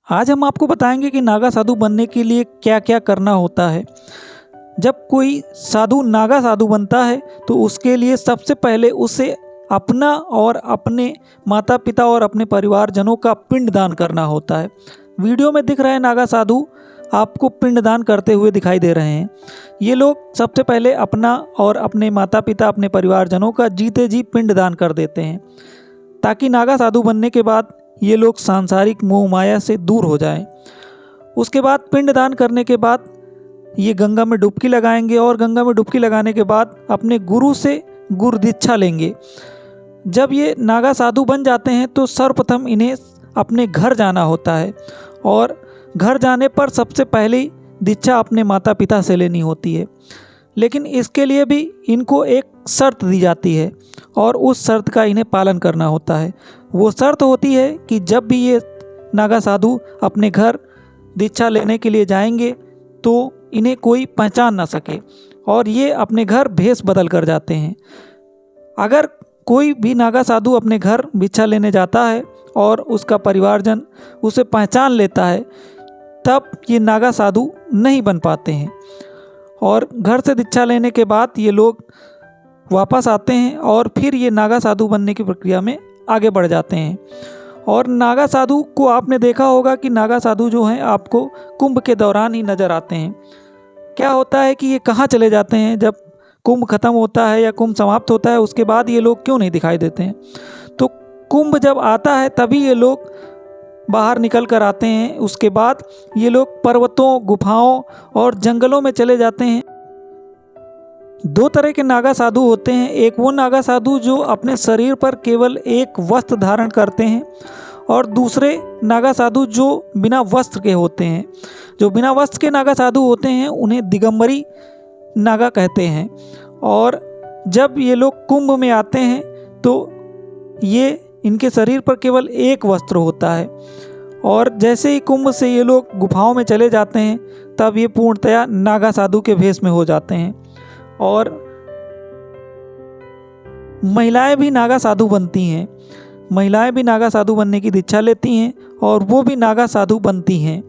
आज हम आपको बताएंगे कि नागा साधु बनने के लिए क्या क्या करना होता है। जब कोई साधु नागा साधु बनता है तो उसके लिए सबसे पहले उसे अपना और अपने माता पिता और अपने परिवारजनों का पिंडदान करना होता है। वीडियो में दिख रहे नागा साधु आपको पिंडदान करते हुए दिखाई दे रहे हैं। ये लोग सबसे पहले अपना और अपने माता पिता अपने परिवारजनों का जीते जी पिंडदान कर देते हैं, ताकि नागा साधु बनने के बाद ये लोग सांसारिक मोह माया से दूर हो जाएं। उसके बाद पिंडदान करने के बाद ये गंगा में डुबकी लगाएंगे और गंगा में डुबकी लगाने के बाद अपने गुरु से गुरु दीक्षा लेंगे। जब ये नागा साधु बन जाते हैं तो सर्वप्रथम इन्हें अपने घर जाना होता है और घर जाने पर सबसे पहले दीक्षा अपने माता पिता से लेनी होती है। लेकिन इसके लिए भी इनको एक शर्त दी जाती है और उस शर्त का इन्हें पालन करना होता है। वो शर्त होती है कि जब भी ये नागा साधु अपने घर दीक्षा लेने के लिए जाएंगे तो इन्हें कोई पहचान ना सके और ये अपने घर भेष बदल कर जाते हैं। अगर कोई भी नागा साधु अपने घर भिक्षा लेने जाता है और उसका परिवारजन उसे पहचान लेता है, तब ये नागा साधु नहीं बन पाते हैं और घर से दीक्षा लेने के बाद ये लोग वापस आते हैं और फिर ये नागा साधु बनने की प्रक्रिया में आगे बढ़ जाते हैं। और नागा साधु को आपने देखा होगा कि नागा साधु जो हैं आपको कुंभ के दौरान ही नज़र आते हैं। क्या होता है कि ये कहाँ चले जाते हैं? जब कुंभ खत्म होता है या कुंभ समाप्त होता है उसके बाद ये लोग क्यों नहीं दिखाई देते हैं? तो कुंभ जब आता है तभी ये लोग बाहर निकल कर आते हैं। उसके बाद ये लोग पर्वतों, गुफाओं और जंगलों में चले जाते हैं। दो तरह के नागा साधु होते हैं। एक वो नागा साधु जो अपने शरीर पर केवल एक वस्त्र धारण करते हैं और दूसरे नागा साधु जो बिना वस्त्र के होते हैं। जो बिना वस्त्र के नागा साधु होते हैं उन्हें दिगंबरी नागा कहते हैं। और जब ये लोग कुंभ में आते हैं तो ये इनके शरीर पर केवल एक वस्त्र होता है और जैसे ही कुंभ से ये लोग गुफाओं में चले जाते हैं तब ये पूर्णतया नागा साधु के भेष में हो जाते हैं। और महिलाएं भी नागा साधु बनती हैं। महिलाएं भी नागा साधु बनने की दीक्षा लेती हैं और वो भी नागा साधु बनती हैं।